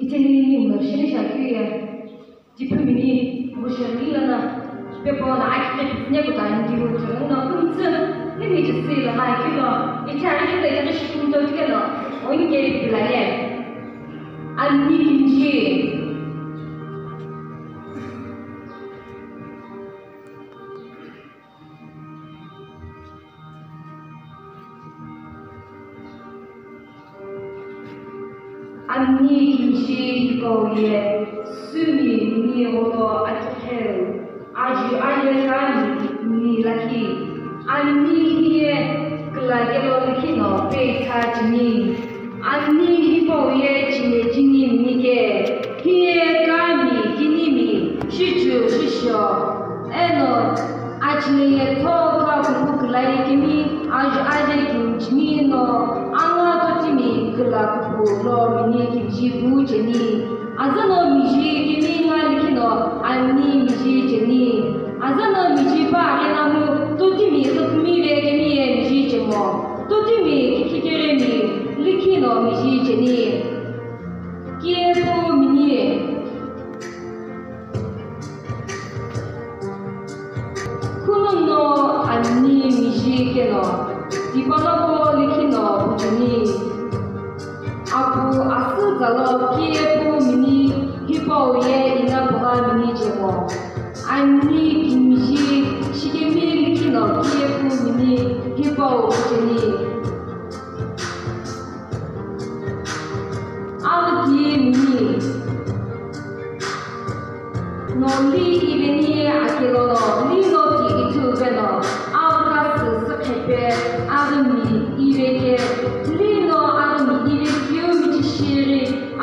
이제는 머신이 샤키에 지품이 무엇이라나 배포나 아이들 내고 다니고 저는 금전 힘이 just 하이키로 이 차리는데 이제 시군도 되게는 어이게 빌라에 안니긴지 안니 김치 이거에 sumi 니오로 아트헬 아주 알레간이 니라키 안니히에 글라게로리키노 베이타지니 안니 히보에 지네지니 니게 히에 ghami 기니미 시주 시쇼 에노 아치네에 토가 부글라이기미 아주 알레김지미노 앙라도티미 글라쿠 로미니 김지부제니 아자노 미지 기미나리키노 안니 미지 제니 아자노 미지 바레나무 도티미 흑미베 기미에 미지 제모 도티미 키키게레미 리키노 미지 제니 키에포 미니 쿠노노 안니 미지 케노 디바나고 리키노 부제니 Aku asu kalau kiepu mini hipau ye ina bukan mini jemo. Ani kimji shikimi likino kiepu mini hipau jeni. Algi mini. Noli ibeni akilono lino ki itu beno. Algas sekepe armi ibeke lino armi ibeke.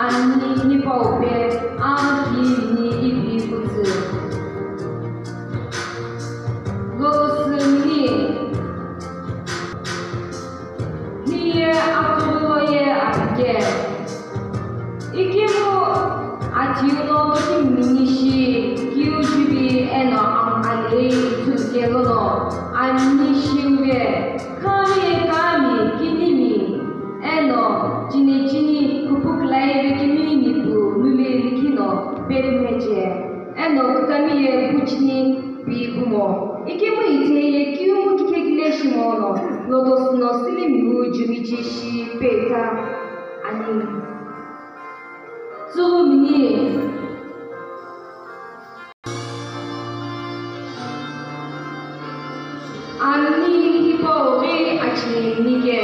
안니 히바오베 아기니 이비부즈 로스니 히에 아토로에 아게 이게모 아티우노 미니시 기우주비 에노 암알레이 투게로노 안니시우에 ghami 기니미 에노 지니지니 Lai kimi bu nuli likino phepimhe eno khukishe buchini bi kumo ikemu ite kiumu kikegile shimono lodos no silimu jumichi shi peta ani sumi ani hipo re achi nige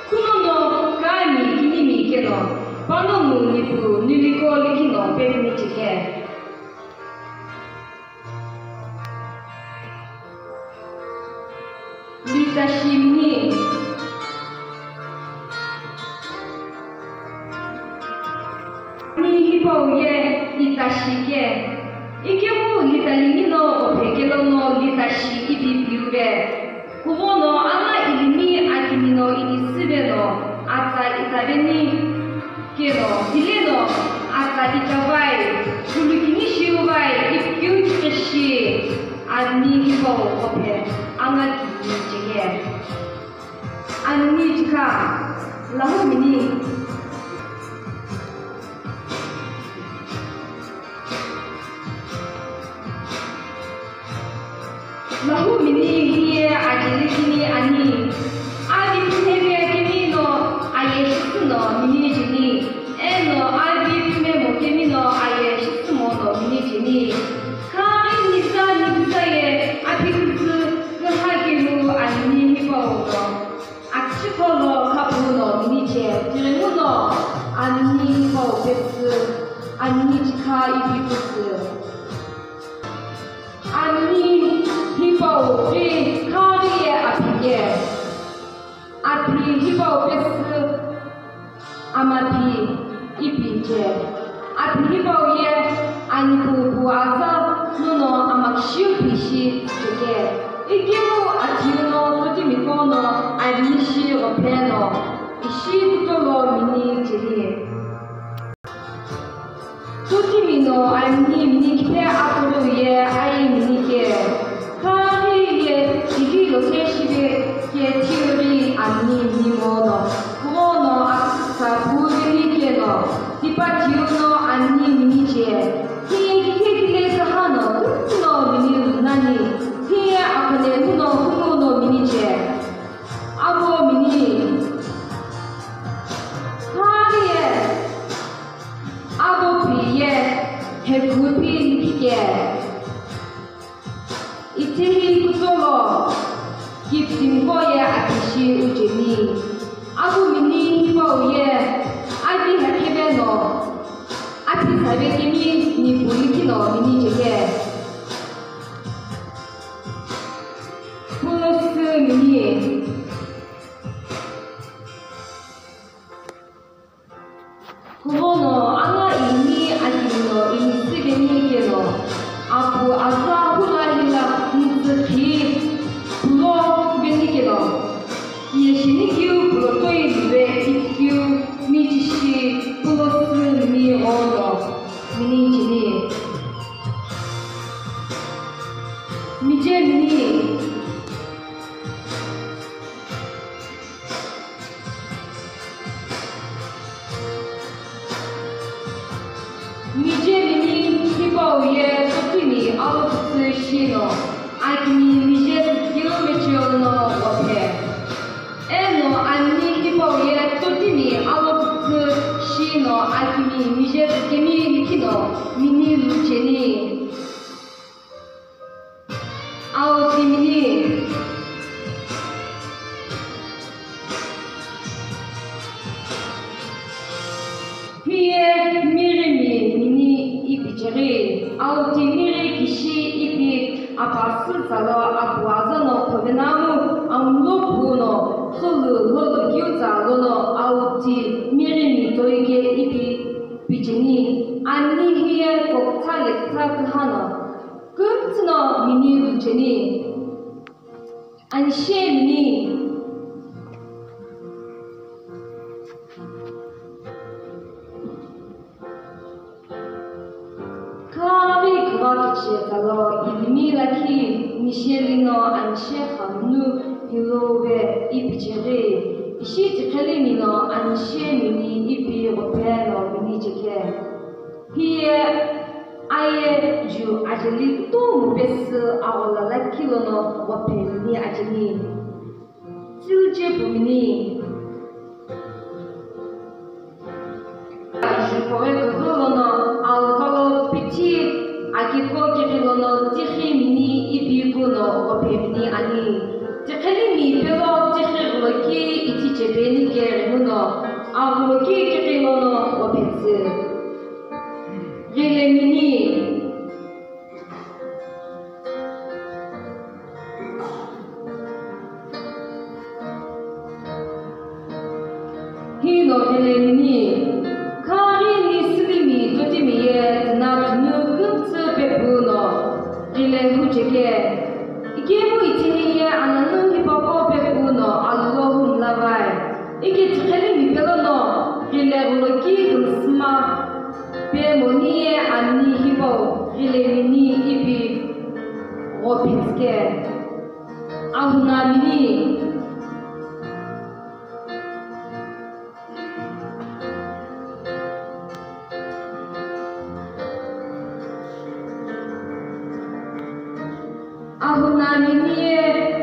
kuno ghami kinimi keno Pano nipu niliko likino phepimhe litashimi ni hipo ye litashike ikemu litalimino opekelono litashi ibibiure kumono ama ilimi akimino inisibeno ata itabeni Kero, Dileno, Akadikavai, Shulukinishi, if you wish, and need go up here, Anaki, and need car, Lahomini. Lahomini here, Adelikini, Ani, Adipinevia Kimino, Ayeshino, Minijini. Eno phepimhe mokemino aye shitsumono minijini kari nisa nisaye apikutsu ngahagelu anni hipauno akshikolo kapuno minije jiremuno anni hipau betsu anni jika ibikutsu anni hipau re kariye apige api hipau betsu amapi Ipinje, apihiboye, aniku buaza, nuno amakshiupishi, jege. Ikimu atiuno, tutimikono, adnishi openo, ishi tutolo mini jiri. Tutimino, ani minike atoruye, ai minike. Kari ye, igi loteshibe, ye tiuri, ani minimono. Kumono, atusa, buri. Di pagino 이태리 구sol로 깊dim고에 아키시 우제니 아구미니 히바오에 아비 해케베노 아키 사베키미 니 보이키노 미니 제게 플러스 미니 그거는 아나 이미 아기노 이미 쓰게니 게노 아부 아사 후라힐라 무스키 불러 베니 게노 예시니 기우 불러 토이 리베 이기우 미지시 플러스 미 오노 미니 지니 미제 미니 미제미니 히바오에 소티미 아우스 시노 아기미 미제 기오메치오노 워페 에노 안니 히바오에 소티미 아우스 시노 아기미 미제 기미 니키노 미니 루체니 아우티미니 피에 미리미 미니 이피제리 아우티 미리 기시 이피 아바스 살로 아부아자노 토베나무 암로부노 홀루 기우자로노 아우티 미리미 도이게 이피 비제니 안니 히에 koktalek 타크하노 금츠노 미니 루제니 안시에 미니 Kari kvakiche talo ilmilaki Michelino anshefa nu hilove ipichere ishi tikelimino anshemini ipi openo minijeke Hie aye ju ajali to mubes awala lakilono wapeni ajali Tilje bumini Жуковеконо алкало пити акикокирилоно тихимини ибигуно опемни ани тихелими пело тихирлоки итичебени кермуно авлоки кирилоно опенси Рилемини Hino Rилемини Kari nislimi totimiye natnu kumtsu pepuno rile hujeke ikemu itiniye ananu hipoko pepuno allohum lavai iki tkelimi pelono rile uloki kumsma pemoniye anni hipo rile mini ipi gopinske ahuna mini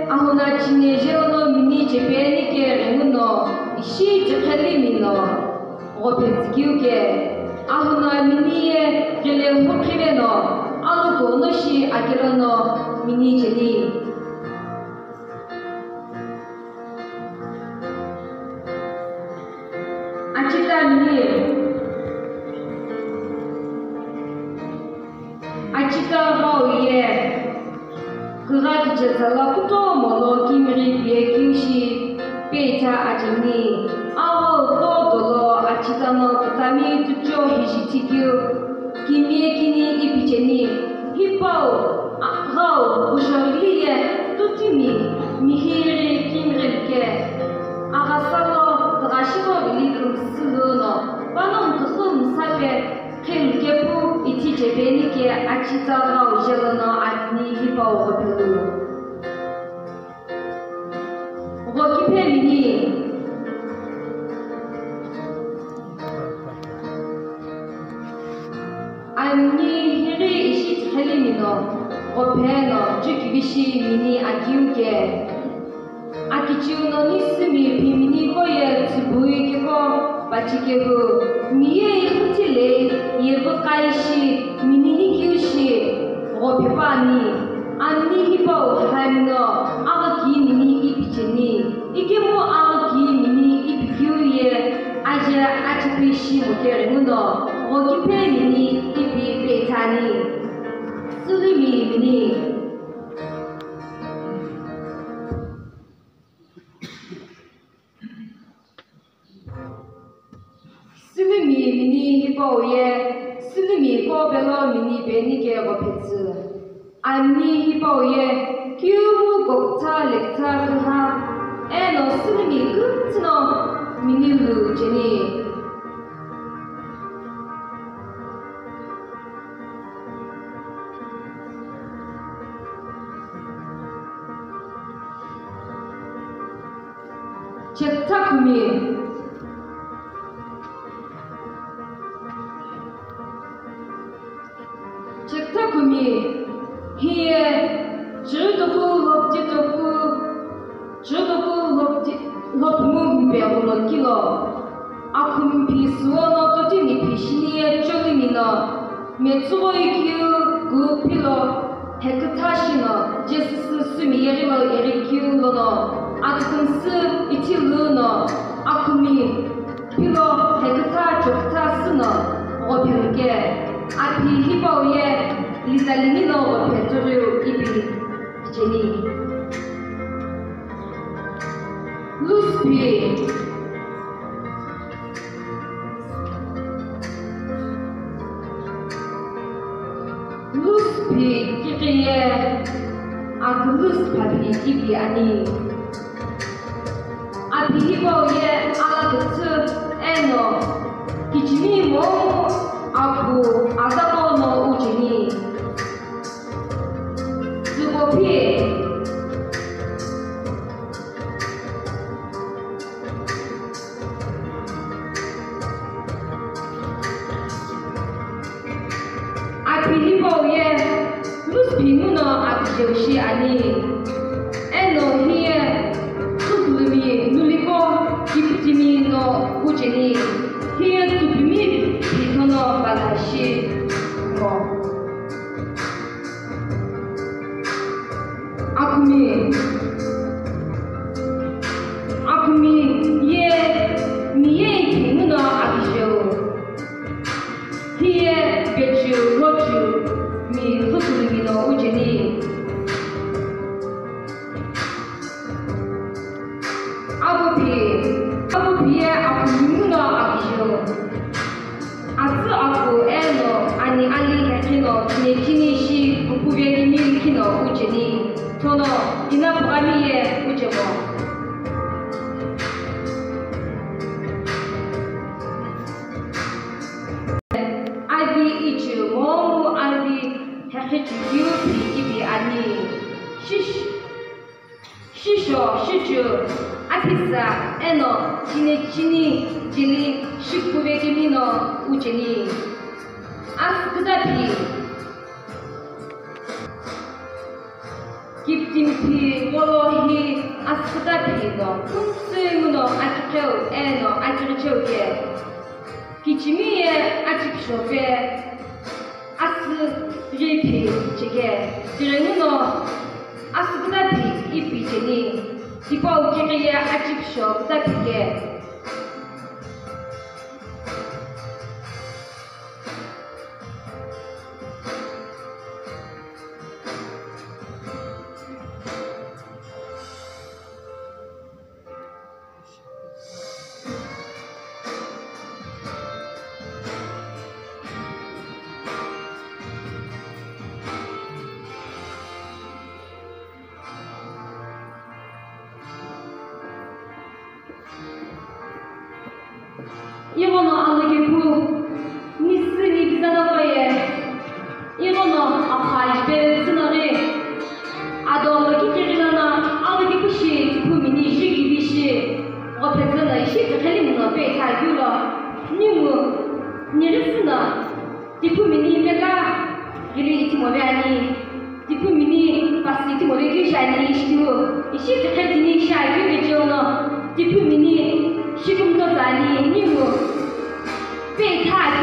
ahuna chinejeono mini jepeni ke remuno ishi tkelimino gopetskiuke ahuna mini gele hokireno aluko noshi agirono mini jeli achita mini achita haoye Kurakiche zala kuto mono kimiri pie kyushi pecha ajini aho dodolo achitano tatami tucho hishitikyu kimie kini ipicheni hipao hao usholiye tutimi mihiri kimrilke agasalo drashiro likum suluno panom kusum sabe Kelkepu iti jebeni ke achita rao jelono atni hipao gopelu. Gokipe mini. Anni hiri ishi tkelimino. Gopeno jukibishi mini akiuke. Akichiu no nisumi pimini koye tsubui keko. Bachikebu miye ikhtile yebu kaishi minini kyushi gopipani Ani hipau hamno agaki mini ipicheni. Ikemo agaki mini ipikyuye aja achipishi mokeremuno. Okipe mini ipi betani. Sulimi mini. Sulimi mini hipau ye. Sulimi kobelo mini benike opetsu. Ani hipau ye. Kyumu gokta lekta kaha. Eno sulimi gutsuno mini lu jeni. Chetakumi. Chetakumi. Here, Judoku Hopjitoku, Judoku Hopmumbeo Kilo, Akum Pisuano Totini Pishini Jolimino, Metsuikyu, Gupilo, Hekutashino, Jesus Sumierimo Ericulono, Akunsu Itiluno, Akumi, Pilo, Hekuta Joktasino, Opelge, Api Hipoye. Lisalimino Petro Ibi Jenny Luspi Kikiye Aglus Papi Ibi Ani Abi Hiboye Alakutu Eno Kichimi Mo Abu Azabo no Ujini Apihiboye, Luspimuno Akjoshi Ani, Eno here, Sublimi, Nulipo, Kiptimi no Ujini, here to be me, Pitono Balashi. Akumi, ye, miye kimuno akisho. Here, beju, roju, mi hukulimino ujeni. Abupi, akumuno akisho. Atsu aku eno, ani hekino, kini shi, kupuveni milkino ujeni. Tono, ina phepimhe ujebo. Adi ichu, momu adi hekichu yupi ibi ani. Shisho, atisa, eno, jini, shikuvegimino ujeni. Askudapi. Kiptimpi, Wolohi, Askudapido, Kunsuimuno, Akicho, Eno, Akirichoke, Kichimiye, Akipshope, Asu, Ripi, Chike, Diremuno, Askudapi, Ipi, Jeni, Tipo, Kiriye, Akipsho, Dapike. 이거는 알게고 니스니 비자나가에 이거는 아파이베 스나리 아도르 기케리나나 알게고시 디푸미니 시기비시 어페즈나 이시 텔리무나 베타규라 니무 니르스나 디푸미니 메가 길이 이티모베아니 디푸미니 파시 이티모베기샤니 이시티고 이시 텔리니 샤이규비조나 디푸미니 시금도 자니 니무 被他